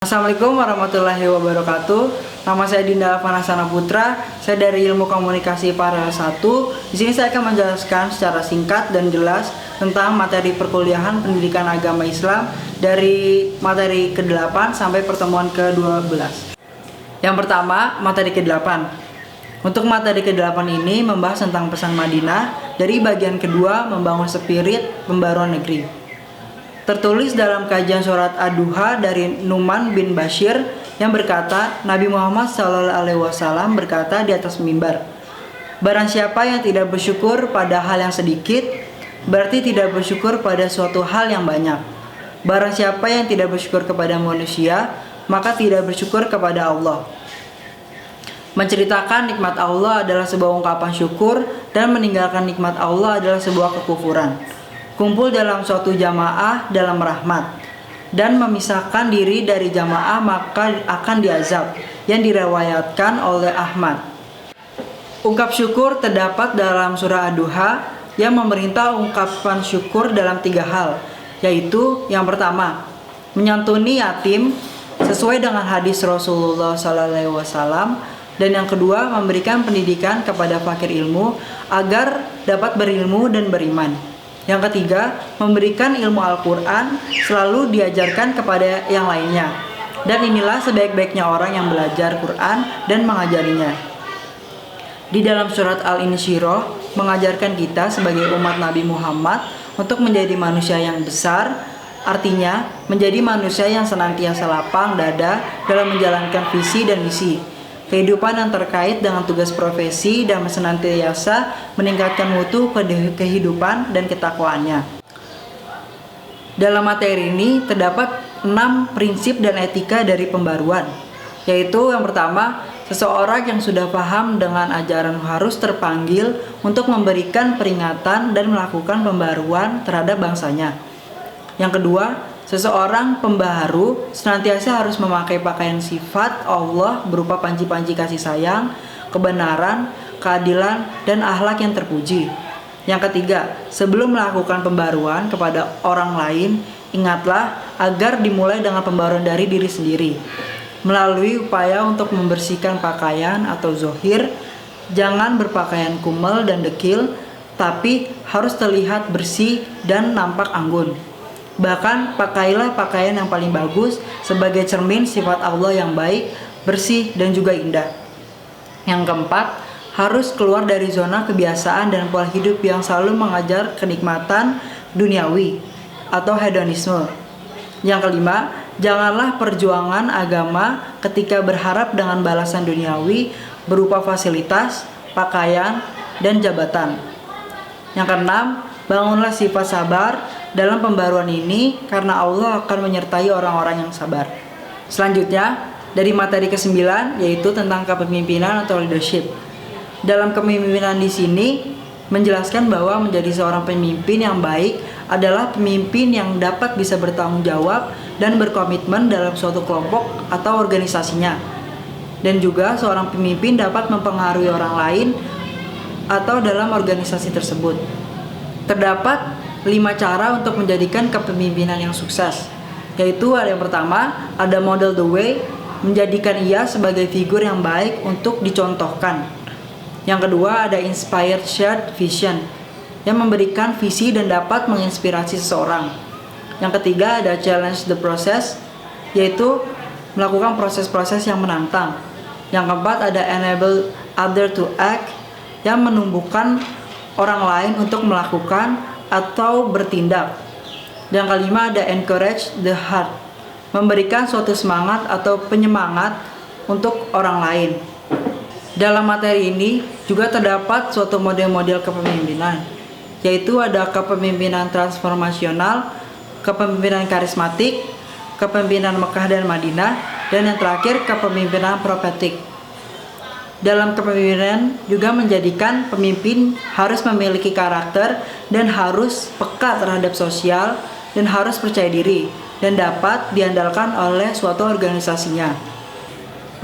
Assalamualaikum warahmatullahi wabarakatuh. Nama saya Dinda Alfanasana Putra. Saya dari Ilmu Komunikasi Paralel 1. Di sini saya akan menjelaskan secara singkat dan jelas tentang materi perkuliahan pendidikan agama Islam dari materi ke-8 sampai pertemuan ke-12. Yang pertama, materi ke-8. Untuk materi ke-8 ini membahas tentang pesan Madinah. Dari bagian kedua, membangun spirit pembaruan negeri. Tertulis dalam kajian surat Ad-Duha dari Nu'man bin Bashir yang berkata, Nabi Muhammad SAW berkata di atas mimbar, barang siapa yang tidak bersyukur pada hal yang sedikit, berarti tidak bersyukur pada suatu hal yang banyak. Barang siapa yang tidak bersyukur kepada manusia, maka tidak bersyukur kepada Allah. Menceritakan nikmat Allah adalah sebuah ungkapan syukur, dan meninggalkan nikmat Allah adalah sebuah kekufuran. Kumpul dalam suatu jamaah dalam rahmat, dan memisahkan diri dari jamaah maka akan diazab, yang diriwayatkan oleh Ahmad. Ungkap syukur terdapat dalam surah Ad-Duha yang memerintah ungkapan syukur dalam 3 hal, yaitu yang pertama, menyantuni yatim sesuai dengan hadis Rasulullah SAW, dan yang kedua, memberikan pendidikan kepada fakir ilmu agar dapat berilmu dan beriman. Yang ketiga, memberikan ilmu Al-Quran selalu diajarkan kepada yang lainnya. Dan inilah sebaik-baiknya orang yang belajar Quran dan mengajarinya. Di dalam surat Al-Insyirah mengajarkan kita sebagai umat Nabi Muhammad untuk menjadi manusia yang besar. Artinya, menjadi manusia yang senantiasa lapang dada dalam menjalankan visi dan misi kehidupan yang terkait dengan tugas profesi dan senantiasa meningkatkan mutu kehidupan dan ketakwaannya. Dalam materi ini terdapat 6 prinsip dan etika dari pembaruan, yaitu yang pertama, seseorang yang sudah paham dengan ajaran harus terpanggil untuk memberikan peringatan dan melakukan pembaruan terhadap bangsanya. Yang kedua, seseorang pembaharu senantiasa harus memakai pakaian sifat Allah berupa panji-panji kasih sayang, kebenaran, keadilan, dan akhlak yang terpuji. Yang ketiga, sebelum melakukan pembaruan kepada orang lain, ingatlah agar dimulai dengan pembaruan dari diri sendiri. Melalui upaya untuk membersihkan pakaian atau zohir, jangan berpakaian kumel dan dekil, tapi harus terlihat bersih dan nampak anggun. Bahkan pakailah pakaian yang paling bagus sebagai cermin sifat Allah yang baik, bersih, dan juga indah. Yang keempat, harus keluar dari zona kebiasaan dan pola hidup yang selalu mengajar kenikmatan duniawi atau hedonisme. Yang kelima, janganlah perjuangan agama ketika berharap dengan balasan duniawi berupa fasilitas, pakaian, dan jabatan. Yang keenam, bangunlah sifat sabar dalam pembaruan ini karena Allah akan menyertai orang-orang yang sabar. Selanjutnya, dari materi ke-9 yaitu tentang kepemimpinan atau leadership. Dalam kepemimpinan di sini menjelaskan bahwa menjadi seorang pemimpin yang baik adalah pemimpin yang dapat bisa bertanggung jawab dan berkomitmen dalam suatu kelompok atau organisasinya. Dan juga seorang pemimpin dapat mempengaruhi orang lain atau dalam organisasi tersebut. Terdapat 5 cara untuk menjadikan kepemimpinan yang sukses, yaitu ada yang pertama, ada model the way, menjadikan ia sebagai figur yang baik untuk dicontohkan. Yang kedua, ada inspired shared vision, yang memberikan visi dan dapat menginspirasi seseorang. Yang ketiga, ada challenge the process, yaitu melakukan proses-proses yang menantang. Yang keempat, ada enable other to act, yang menumbuhkan orang lain untuk melakukan atau bertindak. Yang kelima, ada encourage the heart, memberikan suatu semangat atau penyemangat untuk orang lain. Dalam materi ini juga terdapat suatu model-model kepemimpinan, yaitu ada kepemimpinan transformasional, kepemimpinan karismatik, kepemimpinan Mekah dan Madinah, dan yang terakhir kepemimpinan profetik. Dalam kepemimpinan juga menjadikan pemimpin harus memiliki karakter dan harus peka terhadap sosial dan harus percaya diri dan dapat diandalkan oleh suatu organisasinya.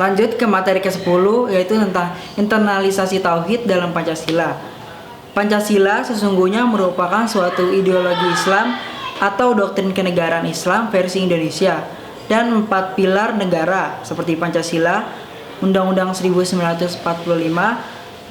Lanjut ke materi ke-10 yaitu tentang internalisasi tauhid dalam Pancasila. Pancasila sesungguhnya merupakan suatu ideologi Islam atau doktrin kenegaraan Islam versi Indonesia dan 4 pilar negara seperti Pancasila, Undang-Undang 1945,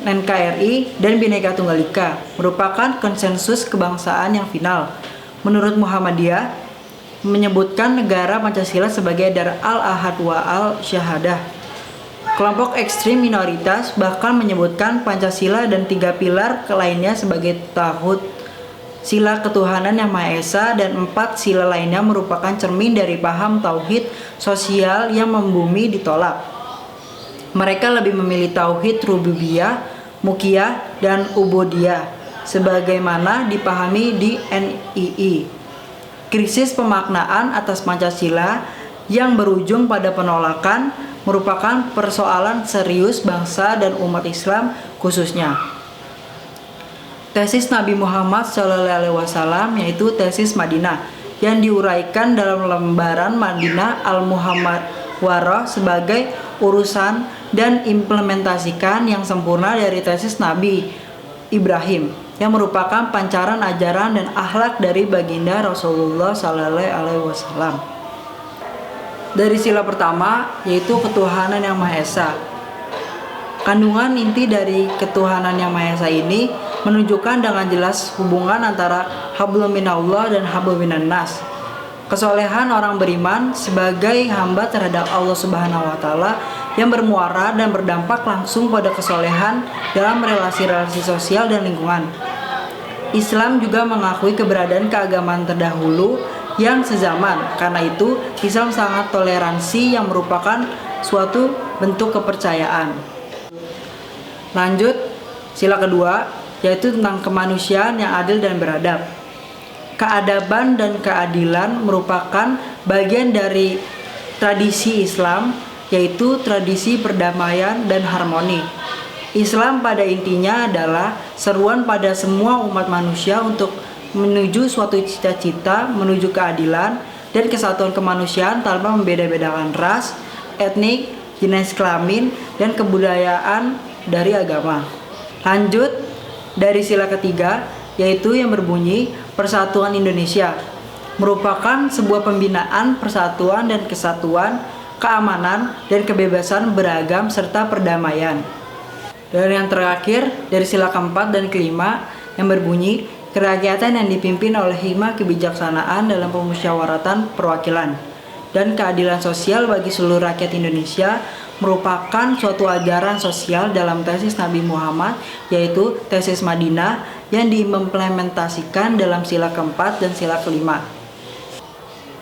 NKRI, dan Bhinneka Tunggal Ika merupakan konsensus kebangsaan yang final. Menurut Muhammadiyah, menyebutkan negara Pancasila sebagai Dar al-Ahad wa al-Syahadah. Kelompok ekstrim minoritas bahkan menyebutkan Pancasila dan 3 pilar lainnya sebagai Tauhid, sila ketuhanan yang Maha Esa, dan 4 sila lainnya merupakan cermin dari paham tauhid sosial yang membumi ditolak. Mereka lebih memilih tauhid rububiyah, mukiyah, dan ubudiyah sebagaimana dipahami di NII. Krisis pemaknaan atas Pancasila yang berujung pada penolakan merupakan persoalan serius bangsa dan umat Islam khususnya. Tesis Nabi Muhammad SAW yaitu tesis Madinah yang diuraikan dalam lembaran Madinah Al-Muhammadwarah sebagai urusan dan implementasikan yang sempurna dari tesis Nabi Ibrahim yang merupakan pancaran ajaran dan akhlak dari baginda Rasulullah SAW. Dari sila pertama yaitu ketuhanan yang Maha Esa. Kandungan inti dari ketuhanan yang Maha Esa ini menunjukkan dengan jelas hubungan antara hablum minallah dan hablum minan nas. Kesolehan orang beriman sebagai hamba terhadap Allah Subhanahu wa taala yang bermuara dan berdampak langsung pada kesolehan dalam relasi-relasi sosial dan lingkungan. Islam juga mengakui keberadaan keagamaan terdahulu yang sezaman. Karena itu, Islam sangat toleransi yang merupakan suatu bentuk kepercayaan. Lanjut, sila kedua yaitu tentang kemanusiaan yang adil dan beradab. Keadaban dan keadilan merupakan bagian dari tradisi Islam, yaitu tradisi perdamaian dan harmoni. Islam pada intinya adalah seruan pada semua umat manusia untuk menuju suatu cita-cita, menuju keadilan dan kesatuan kemanusiaan tanpa membeda-bedakan ras, etnik, jenis kelamin, dan kebudayaan dari agama. Lanjut, dari sila ketiga yaitu yang berbunyi Persatuan Indonesia merupakan sebuah pembinaan persatuan dan kesatuan, keamanan dan kebebasan beragam serta perdamaian. Dan yang terakhir dari sila keempat dan kelima yang berbunyi kerakyatan yang dipimpin oleh hikmah kebijaksanaan dalam pemusyawaratan perwakilan dan keadilan sosial bagi seluruh rakyat Indonesia merupakan suatu ajaran sosial dalam tesis Nabi Muhammad yaitu tesis Madinah yang diimplementasikan dalam sila keempat dan sila kelima.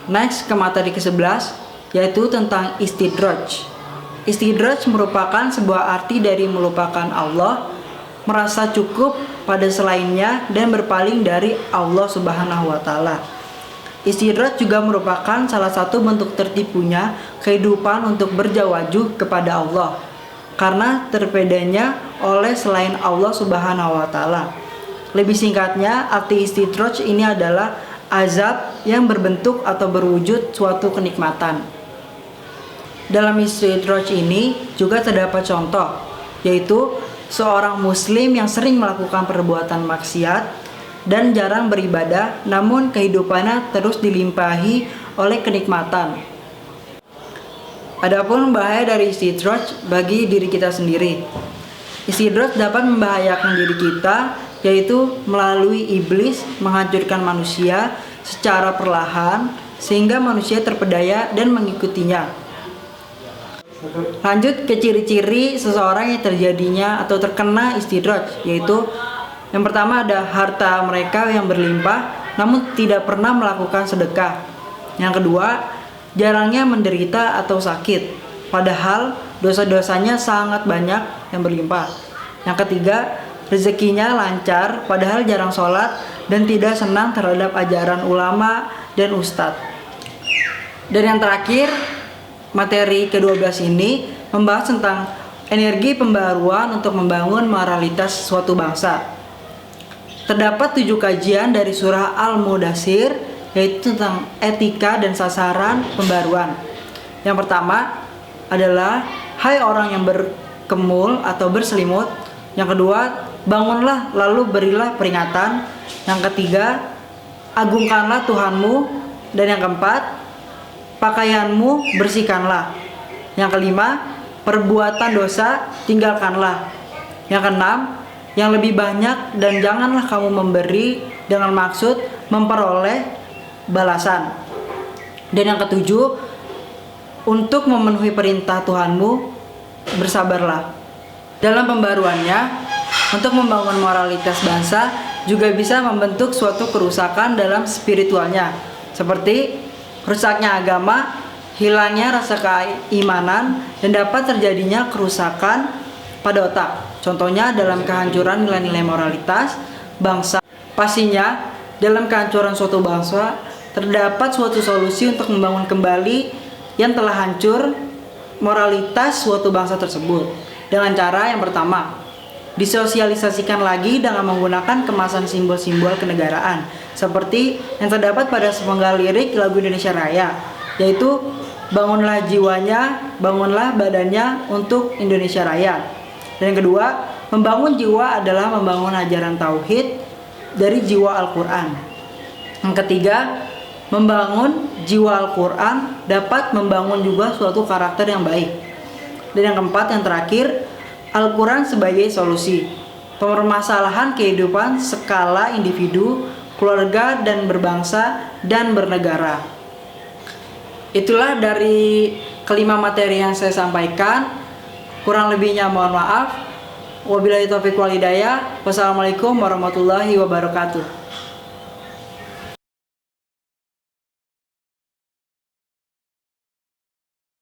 Next ke materi ke-11 yaitu tentang istidraj. Istidraj merupakan sebuah arti dari melupakan Allah, merasa cukup pada selainnya dan berpaling dari Allah Subhanahu wa taala. Istidraj juga merupakan salah satu bentuk tertipunya kehidupan untuk berjawaju kepada Allah karena terpedanya oleh selain Allah Subhanahu wa taala. Lebih singkatnya, arti istidraj ini adalah azab yang berbentuk atau berwujud suatu kenikmatan. Dalam istidraj ini juga terdapat contoh, yaitu seorang muslim yang sering melakukan perbuatan maksiat dan jarang beribadah, namun kehidupannya terus dilimpahi oleh kenikmatan. Adapun bahaya dari istidraj bagi diri kita sendiri. Istidraj dapat membahayakan diri kita, yaitu melalui iblis menghancurkan manusia secara perlahan sehingga manusia terpedaya dan mengikutinya. Lanjut ke ciri-ciri seseorang yang terjadinya atau terkena istidraj, yaitu yang pertama ada harta mereka yang berlimpah namun tidak pernah melakukan sedekah. Yang kedua, jarangnya menderita atau sakit, padahal dosa-dosanya sangat banyak yang berlimpah. Yang ketiga, rezekinya lancar, padahal jarang sholat dan tidak senang terhadap ajaran ulama dan ustadz. Dan yang terakhir, materi ke-12 ini membahas tentang energi pembaruan untuk membangun moralitas suatu bangsa. Terdapat 7 kajian dari surah Al-Mudaththir, yaitu tentang etika dan sasaran pembaruan. Yang pertama adalah, hai orang yang berkemul atau berselimut. Yang kedua, bangunlah lalu berilah peringatan. Yang ketiga, agungkanlah Tuhanmu. Dan yang keempat, pakaianmu bersihkanlah. Yang kelima, perbuatan dosa tinggalkanlah. Yang keenam, yang lebih banyak dan janganlah kamu memberi dengan maksud memperoleh balasan. Dan yang ketujuh, untuk memenuhi perintah Tuhanmu, bersabarlah. Dalam pembaruannya, untuk membangun moralitas bangsa juga bisa membentuk suatu kerusakan dalam spiritualnya, seperti rusaknya agama, hilangnya rasa keimanan, dan dapat terjadinya kerusakan pada otak. Contohnya dalam kehancuran nilai-nilai moralitas bangsa. Pastinya dalam kehancuran suatu bangsa terdapat suatu solusi untuk membangun kembali yang telah hancur moralitas suatu bangsa tersebut. Dengan cara yang pertama, disosialisasikan lagi dengan menggunakan kemasan simbol-simbol kenegaraan seperti yang terdapat pada sepenggal lirik lagu Indonesia Raya, yaitu bangunlah jiwanya, bangunlah badannya untuk Indonesia Raya. Dan yang kedua, membangun jiwa adalah membangun ajaran tauhid dari jiwa Al-Quran. Yang ketiga, membangun jiwa Al-Quran dapat membangun juga suatu karakter yang baik. Dan yang keempat, yang terakhir, Al-Quran sebagai solusi permasalahan kehidupan skala individu, keluarga, dan berbangsa dan bernegara. Itulah dari kelima materi yang saya sampaikan. Kurang lebihnya mohon maaf. Wabillahi taufiq wal hidayah. Wassalamualaikum warahmatullahi wabarakatuh.